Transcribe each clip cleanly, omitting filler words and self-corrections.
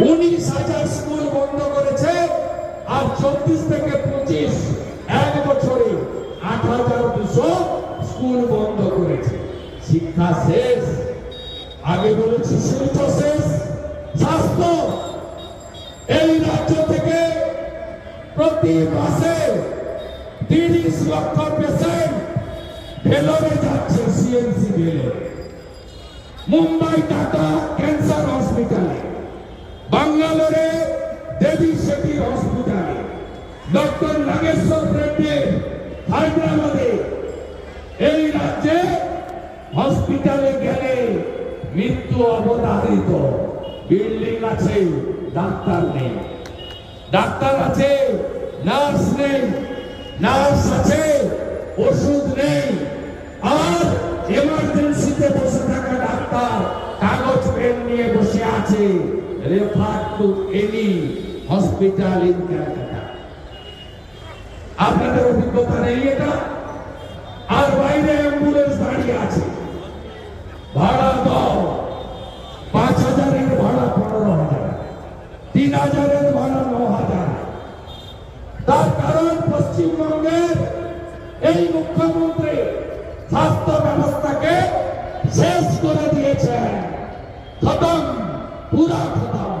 19,000 school বন্ধ করেছে, আর 24 থেকে 25 এক বছরে 8,200 স্কুল বন্ধ করেছে। শিক্ষা শেষ। আগে বলেছি শিল্প শেষ, স্বাস্থ্য। এই রাজ্য থেকে প্রতি মাসে 30 লক্ষ পেশেন্ট ভেলোরে যাচ্ছে, সিএমসি ভেলোরে। মুম্বাই টাটা ক্যান্সার হসপিটালে, বাঙ্গালোরে দেবী শেঠি হসপিটালে, ডক্টর নাগেশ্বর রেড্ডি হায়দ্রাবাদে। এই রাজ্যে হসপিটালে গেলে মৃত্যু অবধারিত। বিল্ডিং আছে, ডাক্তার নেই। ডাক্তার আছে, নার্স নেই। নার্স আছে, ওষুধ নেই। আর এমার্জেন্সিতে বসে থাকা ডাক্তার কাগজ পেন নিয়ে বসে আছে, refer to any hospital in Calcutta. আপনাদের অভিজ্ঞতা নেই এটা? আর বাইরে অ্যাম্বুলেন্স দাঁড়িয়ে আছে, ভাড়া দাও। 5,000-এর ভাড়া 15,000, 3,000-এর ভাড়া 9,000। তার কারণ পশ্চিমবঙ্গের এই মুখ্যমন্ত্রী স্বাস্থ্য ব্যবস্থাকে শেষ করে দিয়েছেন। খতম, পুরা খতম।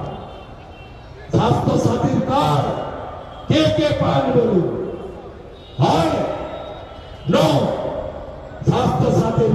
স্বাস্থ্য সাথীর কার্ড কে কে পান বলুন? হয়? নো। স্বাস্থ্য সাথীর